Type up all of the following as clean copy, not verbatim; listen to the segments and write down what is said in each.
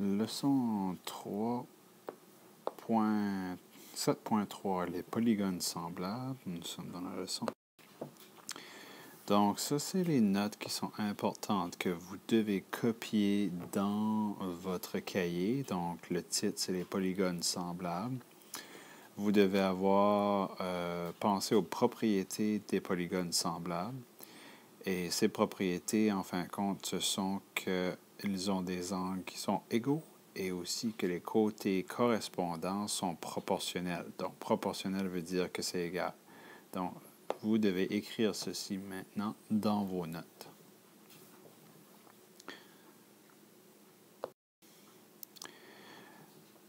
Leçon 3.7.3, les polygones semblables. Nous sommes dans la leçon. Donc, ça, c'est les notes qui sont importantes que vous devez copier dans votre cahier. Donc, le titre, c'est les polygones semblables. Vous devez avoir pensé aux propriétés des polygones semblables. Et ces propriétés, en fin de compte, ce sont qu'ils ont des angles qui sont égaux et aussi que les côtés correspondants sont proportionnels. Donc, proportionnel veut dire que c'est égal. Donc, vous devez écrire ceci maintenant dans vos notes.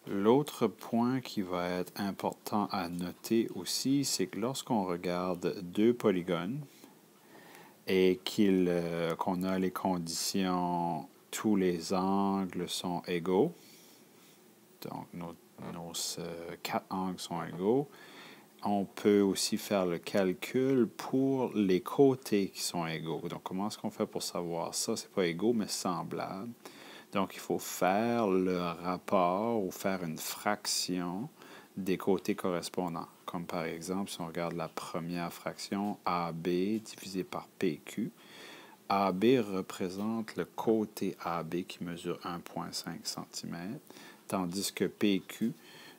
L'autre point qui va être important à noter aussi, c'est que lorsqu'on regarde deux polygones et qu'on a les conditions, tous les angles sont égaux, donc nos 4 angles sont égaux, on peut aussi faire le calcul pour les côtés qui sont égaux. Donc, comment est-ce qu'on fait pour savoir ça? Ce n'est pas égaux, mais semblable. Donc, il faut faire le rapport ou faire une fraction des côtés correspondants. Comme par exemple, si on regarde la première fraction, AB divisé par PQ. AB représente le côté AB qui mesure 1,5 cm, tandis que PQ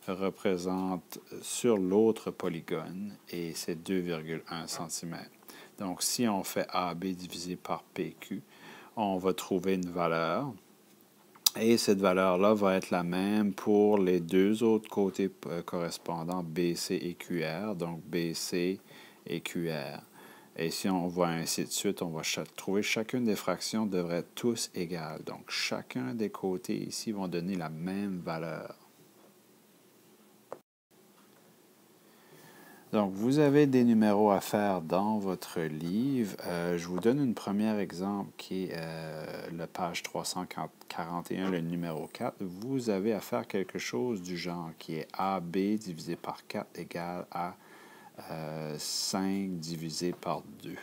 représente sur l'autre polygone et c'est 2,1 cm. Donc, si on fait AB divisé par PQ, on va trouver une valeur. Et cette valeur-là va être la même pour les deux autres côtés correspondants, BC et QR, donc BC et QR. Et si on voit ainsi de suite, on va trouver chacune des fractions devrait être tous égales. Donc, chacun des côtés ici vont donner la même valeur. Donc, vous avez des numéros à faire dans votre livre. Je vous donne un premier exemple qui est la page 341, le numéro 4. Vous avez à faire quelque chose du genre qui est AB divisé par 4 égale à 5 divisé par 2.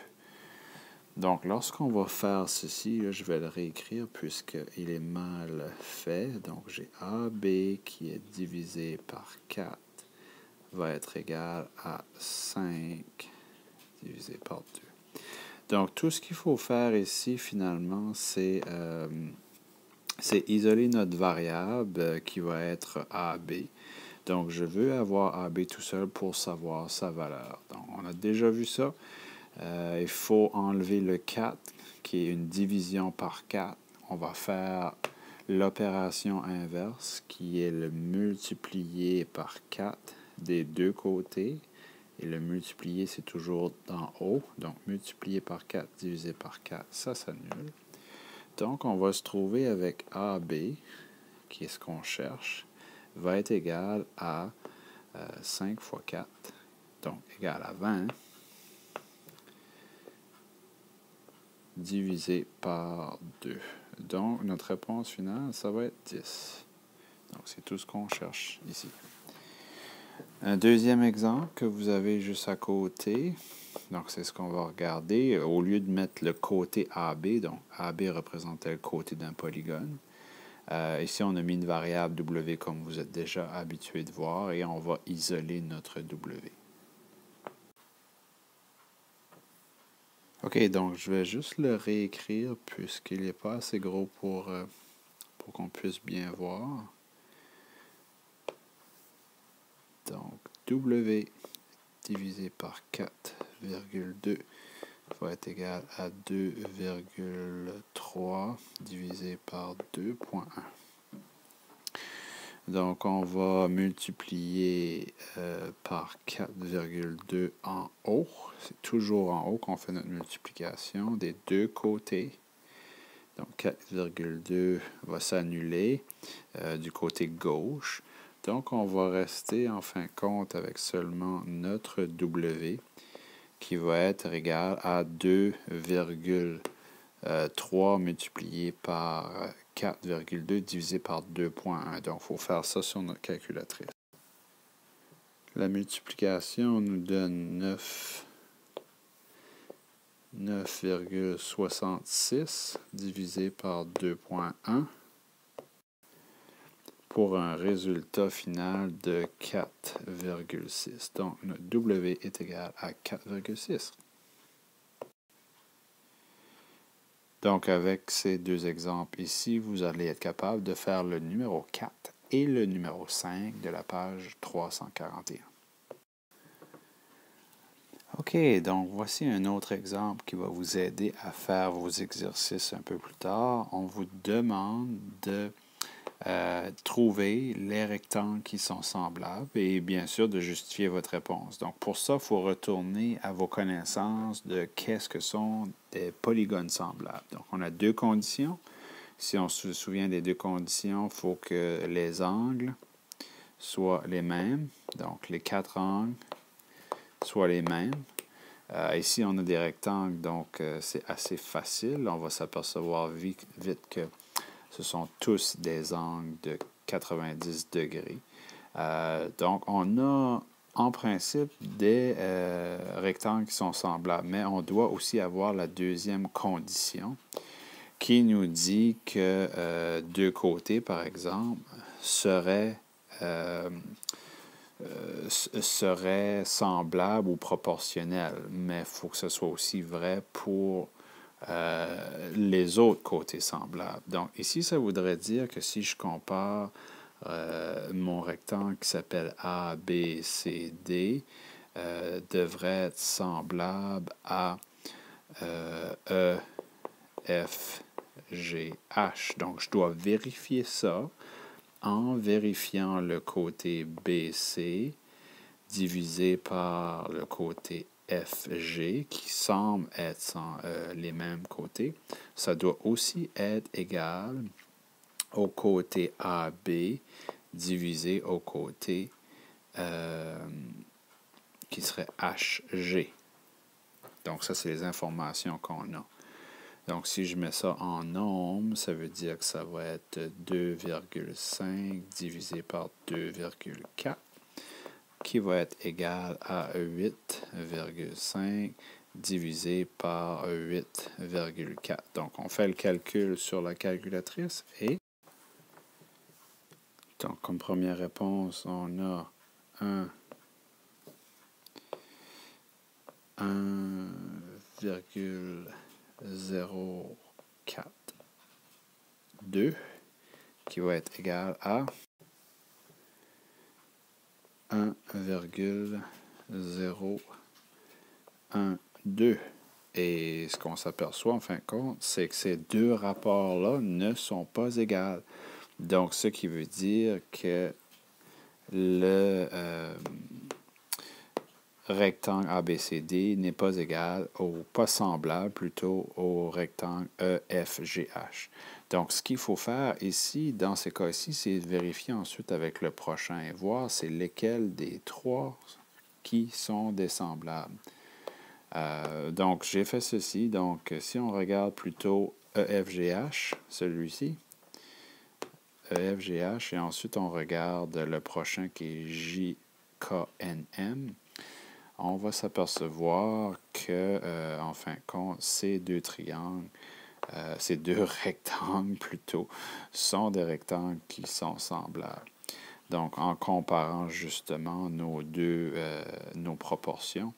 Donc, lorsqu'on va faire ceci, là, je vais le réécrire puisqu'il est mal fait. Donc, j'ai AB qui est divisé par 4 va être égal à 5 divisé par 2. Donc, tout ce qu'il faut faire ici, finalement, c'est isoler notre variable qui va être AB. Donc, je veux avoir AB tout seul pour savoir sa valeur. Donc, on a déjà vu ça. Il faut enlever le 4, qui est une division par 4. On va faire l'opération inverse, qui est le multiplier par 4 des deux côtés. Et le multiplier, c'est toujours d'en haut. Donc, multiplier par 4 divisé par 4, ça s'annule. Donc, on va se trouver avec AB, qui est ce qu'on cherche, va être égal à 5 fois 4, donc égal à 20, divisé par 2. Donc, notre réponse finale, ça va être 10. Donc, c'est tout ce qu'on cherche ici. Un deuxième exemple que vous avez juste à côté, donc c'est ce qu'on va regarder. Au lieu de mettre le côté AB, donc AB représentait le côté d'un polygone. Ici, on a mis une variable W comme vous êtes déjà habitué de voir et on va isoler notre W. OK, donc je vais juste le réécrire puisqu'il n'est pas assez gros pour qu'on puisse bien voir. Donc, W divisé par 4,2 va être égal à 2,3 divisé par 2,1. Donc, on va multiplier par 4,2 en haut. C'est toujours en haut qu'on fait notre multiplication des deux côtés. Donc, 4,2 va s'annuler du côté gauche. Donc, on va rester en fin de compte avec seulement notre W qui va être égal à 2,3 multiplié par 4,2 divisé par 2,1. Donc, il faut faire ça sur notre calculatrice. La multiplication nous donne 9,66 divisé par 2,1. pour un résultat final de 4,6. Donc, notre W est égal à 4,6. Donc, avec ces deux exemples ici, vous allez être capable de faire le numéro 4 et le numéro 5 de la page 341. OK, donc voici un autre exemple qui va vous aider à faire vos exercices un peu plus tard. On vous demande de trouver les rectangles qui sont semblables et bien sûr de justifier votre réponse. Donc pour ça, il faut retourner à vos connaissances de qu'est-ce que sont des polygones semblables. Donc on a deux conditions. Si on se souvient des deux conditions, il faut que les angles soient les mêmes. Donc les quatre angles soient les mêmes. Ici, on a des rectangles, donc c'est assez facile. On va s'apercevoir vite que ce sont tous des angles de 90 degrés. Donc, on a en principe des rectangles qui sont semblables, mais on doit aussi avoir la deuxième condition qui nous dit que deux côtés, par exemple, seraient semblables ou proportionnels, mais il faut que ce soit aussi vrai pour les autres côtés semblables. Donc ici, ça voudrait dire que si je compare mon rectangle qui s'appelle A, B, C, D, devrait être semblable à E, F, G, H. Donc je dois vérifier ça en vérifiant le côté BC divisé par le côté FG, qui semble être les mêmes côtés. Ça doit aussi être égal au côté AB divisé au côté qui serait HG. Donc, ça, c'est les informations qu'on a. Donc, si je mets ça en nombre, ça veut dire que ça va être 2,5 divisé par 2,4 qui va être égal à 8,5 divisé par 8,4. Donc, on fait le calcul sur la calculatrice et donc, comme première réponse, on a 1,042 qui va être égal à 1,012. Et ce qu'on s'aperçoit en fin de compte, c'est que ces deux rapports-là ne sont pas égaux. Donc, ce qui veut dire que le rectangle ABCD n'est pas égal pas semblable plutôt au rectangle EFGH. Donc, ce qu'il faut faire ici, dans ces cas-ci, c'est vérifier ensuite avec le prochain et voir c'est lesquels des trois qui sont des semblables. Donc, j'ai fait ceci. Donc, si on regarde plutôt EFGH, celui-ci, EFGH, et ensuite on regarde le prochain qui est JKNM, on va s'apercevoir que, en fin de compte, ces deux triangles, ces deux rectangles plutôt, sont des rectangles qui sont semblables. Donc, en comparant justement nos proportions,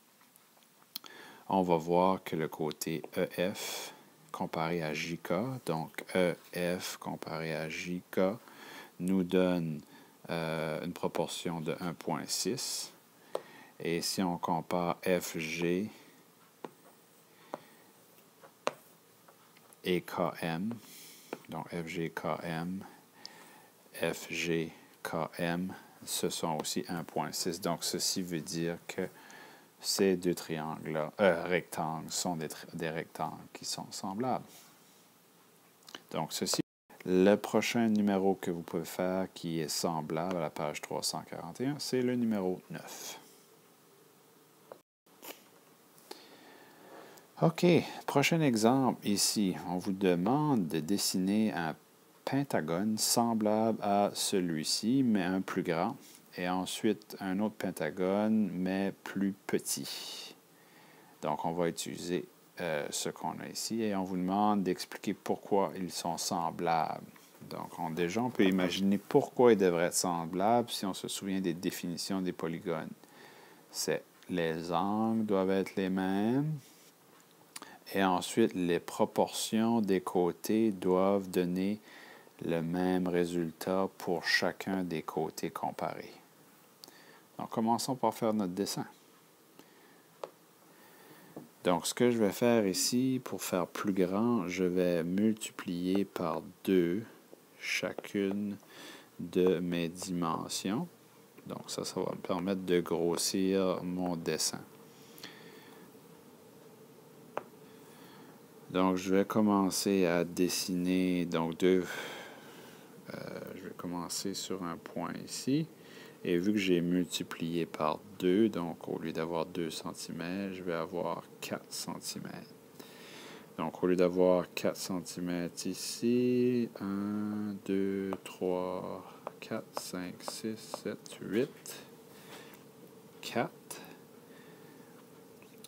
on va voir que le côté EF comparé à JK, donc EF comparé à JK, nous donne une proportion de 1,6. Et si on compare FG et KM, donc FG, KM, ce sont aussi 1,6. Donc, ceci veut dire que ces deux triangles-là, rectangles, sont des rectangles qui sont semblables. Donc, ceci, le prochain numéro que vous pouvez faire qui est semblable à la page 341, c'est le numéro 9. OK, prochain exemple ici. On vous demande de dessiner un pentagone semblable à celui-ci, mais un plus grand. Et ensuite, un autre pentagone, mais plus petit. Donc, on va utiliser ce qu'on a ici et on vous demande d'expliquer pourquoi ils sont semblables. Donc, déjà, on peut imaginer pourquoi ils devraient être semblables si on se souvient des définitions des polygones. C'est les angles doivent être les mêmes. Et ensuite, les proportions des côtés doivent donner le même résultat pour chacun des côtés comparés. Donc, commençons par faire notre dessin. Donc, ce que je vais faire ici, pour faire plus grand, je vais multiplier par 2 chacune de mes dimensions. Donc, ça va me permettre de grossir mon dessin. Donc, je vais commencer à dessiner, je vais commencer sur un point ici. Et vu que j'ai multiplié par 2, donc au lieu d'avoir 2 cm, je vais avoir 4 cm. Donc, au lieu d'avoir 4 cm ici, 1, 2, 3, 4, 5, 6, 7, 8, 4.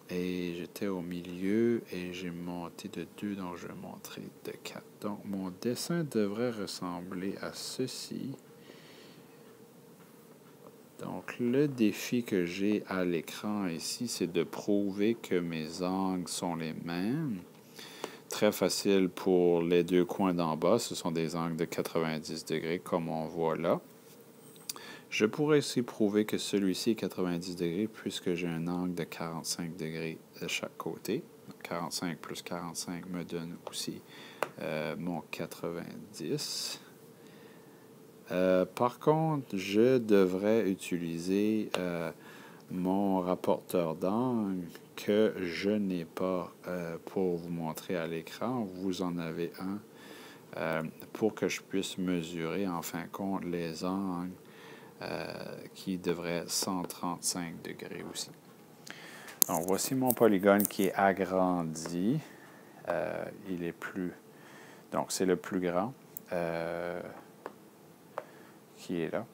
Et j'étais au milieu et j'ai monté de 2, donc je vais montrer de 4. Donc, mon dessin devrait ressembler à ceci. Donc, le défi que j'ai à l'écran ici, c'est de prouver que mes angles sont les mêmes. Très facile pour les deux coins d'en bas. Ce sont des angles de 90 degrés, comme on voit là. Je pourrais aussi prouver que celui-ci est 90 degrés, puisque j'ai un angle de 45 degrés de chaque côté. 45 plus 45 me donne aussi mon 90. Par contre, je devrais utiliser mon rapporteur d'angle que je n'ai pas pour vous montrer à l'écran. Vous en avez un pour que je puisse mesurer en fin de compte les angles qui devraient être 135 degrés aussi. Donc, voici mon polygone qui est agrandi. Il est plus... Donc, c'est le plus grand qui est là.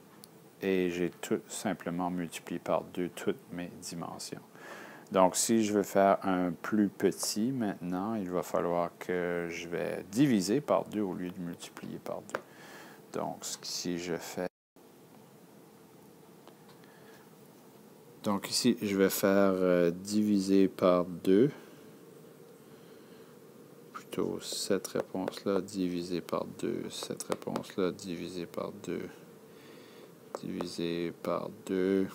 Et j'ai tout simplement multiplié par 2 toutes mes dimensions. Donc, si je veux faire un plus petit maintenant, il va falloir que je vais diviser par 2 au lieu de multiplier par 2. Donc, si je fais... Donc, ici, je vais faire diviser par 2. Plutôt cette réponse-là, divisé par 2. Cette réponse-là, divisé par 2. Divisé par 2.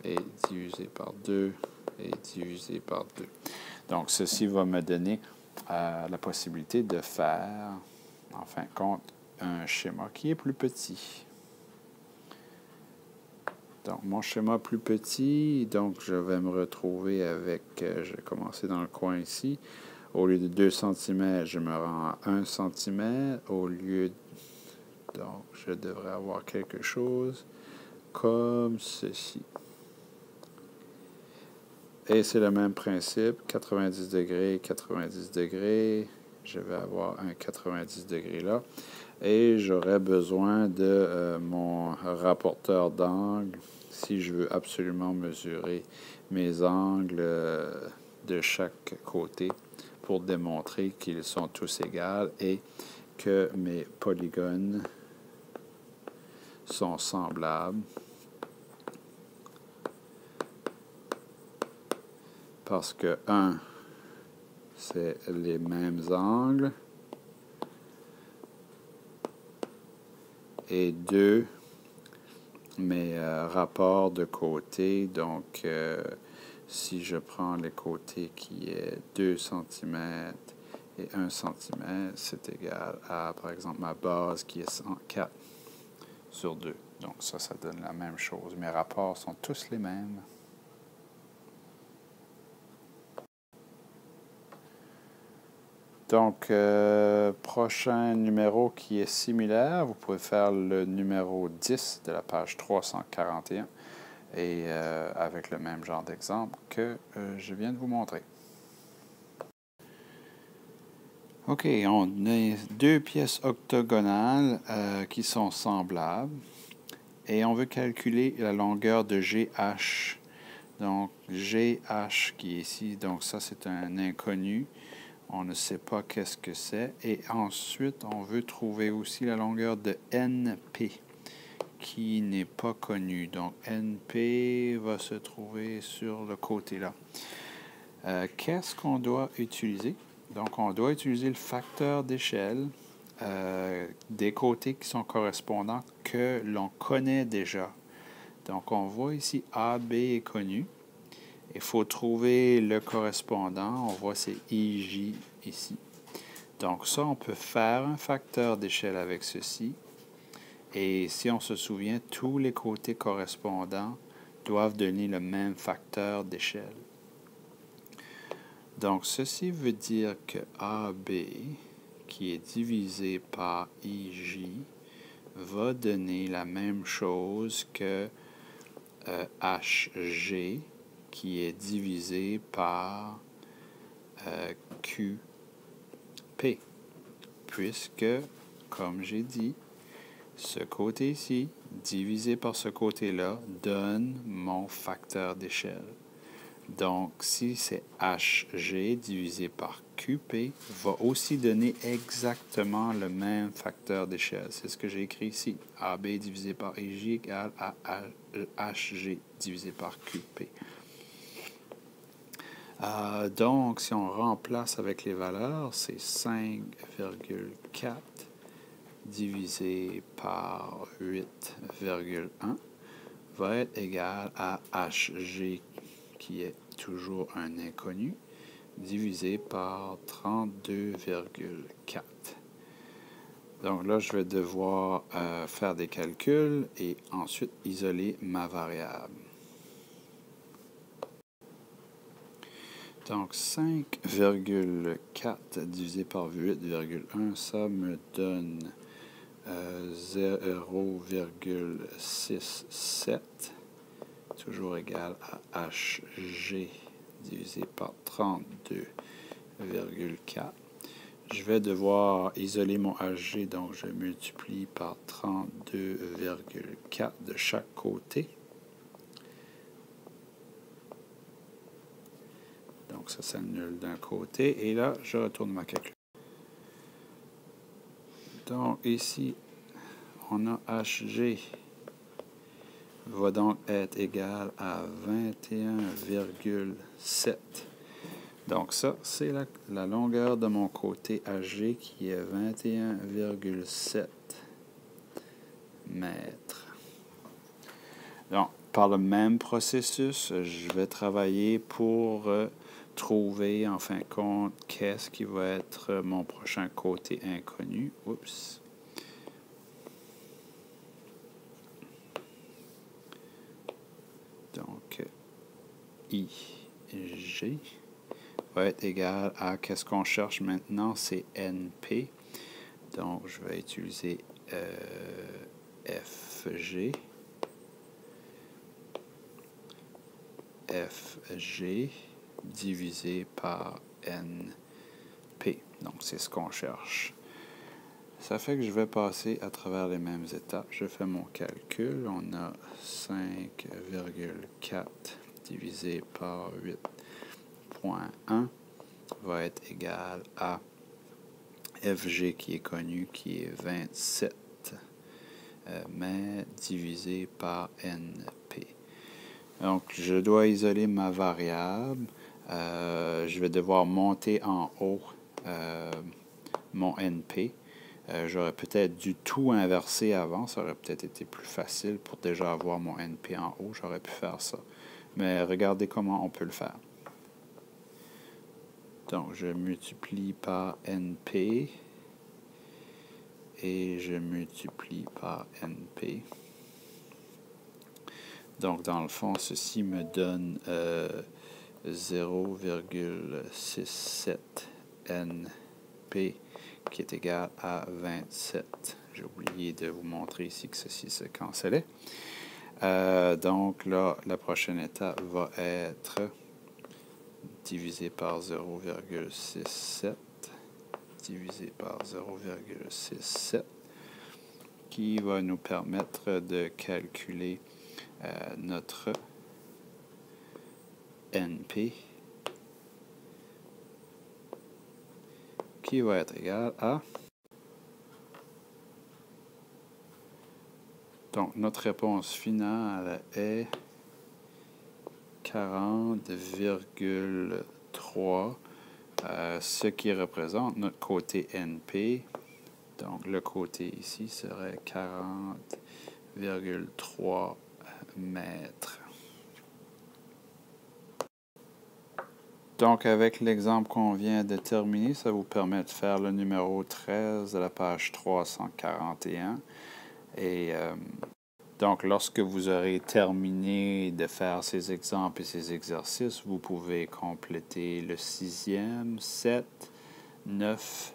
Et divisé par 2. Et divisé par 2. Donc, ceci va me donner la possibilité de faire, en fin de compte, un schéma qui est plus petit. Donc, mon schéma plus petit, donc je vais me retrouver avec, je vais commencer dans le coin ici. Au lieu de 2 cm, je me rends à 1 cm. Au lieu donc, je devrais avoir quelque chose comme ceci. Et c'est le même principe, 90 degrés, 90 degrés. Je vais avoir un 90 degrés là. Et j'aurai besoin de mon rapporteur d'angle si je veux absolument mesurer mes angles de chaque côté pour démontrer qu'ils sont tous égaux et que mes polygones sont semblables. Parce que 1, c'est les mêmes angles. Et 2, mes rapports de côté. Donc, si je prends les côtés qui est 2 cm et 1 cm, c'est égal à, par exemple, ma base qui est 104 sur 2. Donc, ça donne la même chose. Mes rapports sont tous les mêmes. Donc, prochain numéro qui est similaire, vous pouvez faire le numéro 10 de la page 341 et avec le même genre d'exemple que je viens de vous montrer. OK, on a 2 pièces octogonales qui sont semblables et on veut calculer la longueur de GH. Donc, GH qui est ici, donc ça c'est un inconnu. On ne sait pas qu'est-ce que c'est. Et ensuite, on veut trouver aussi la longueur de NP, qui n'est pas connue. Donc, NP va se trouver sur le côté là. Qu'est-ce qu'on doit utiliser? Donc, on doit utiliser le facteur d'échelle des côtés qui sont correspondants que l'on connaît déjà. Donc, on voit ici AB est connu. Il faut trouver le correspondant. On voit c'est IJ ici. Donc ça, on peut faire un facteur d'échelle avec ceci. Et si on se souvient, tous les côtés correspondants doivent donner le même facteur d'échelle. Donc ceci veut dire que AB, qui est divisé par IJ, va donner la même chose que HG, qui est divisé par QP, puisque, comme j'ai dit, ce côté ici, divisé par ce côté-là, donne mon facteur d'échelle. Donc, si c'est HG divisé par QP, va aussi donner exactement le même facteur d'échelle. C'est ce que j'ai écrit ici. AB divisé par IJ égale à HG divisé par QP. Donc, si on remplace avec les valeurs, c'est 5,4 divisé par 8,1 va être égal à HG, qui est toujours un inconnu, divisé par 32,4. Donc là, je vais devoir faire des calculs et ensuite isoler ma variable. Donc, 5,4 divisé par 8,1, ça me donne 0,67, toujours égal à HG divisé par 32,4. Je vais devoir isoler mon HG, donc je multiplie par 32,4 de chaque côté. Donc, ça s'annule d'un côté. Et là, je retourne ma calculatrice. Donc, ici, on a HG va donc être égal à 21,7. Donc, ça, c'est la longueur de mon côté HG qui est 21,7 mètres. Donc, par le même processus, je vais travailler pour trouver, en fin de compte, qu'est-ce qui va être mon prochain côté inconnu. Oups. Donc, IG va être égal à, qu'est-ce qu'on cherche maintenant, c'est NP. Donc, je vais utiliser FG. FG divisé par NP. Donc, c'est ce qu'on cherche. Ça fait que je vais passer à travers les mêmes étapes. Je fais mon calcul. On a 5,4 divisé par 8,1 va être égal à FG qui est connu, qui est 27 mètres divisé par NP. Donc, je dois isoler ma variable. Je vais devoir monter en haut mon NP. J'aurais peut-être dû tout inverser avant. Ça aurait peut-être été plus facile pour déjà avoir mon NP en haut. J'aurais pu faire ça. Mais regardez comment on peut le faire. Donc, je multiplie par NP et je multiplie par NP. Donc, dans le fond, ceci me donne 0,67 NP qui est égal à 27. J'ai oublié de vous montrer ici que ceci se cancellait. Donc là, la prochaine étape va être divisé par 0,67 divisé par 0,67 qui va nous permettre de calculer notre NP qui va être égal à... Donc, notre réponse finale est 40,3, ce qui représente notre côté NP. Donc, le côté ici serait 40,3 mètres. Donc, avec l'exemple qu'on vient de terminer, ça vous permet de faire le numéro 13 de la page 341. Et donc, lorsque vous aurez terminé de faire ces exemples et ces exercices, vous pouvez compléter le 6e, 7, 9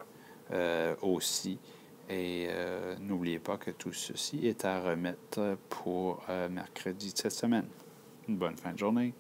aussi. Et n'oubliez pas que tout ceci est à remettre pour mercredi de cette semaine. Une bonne fin de journée.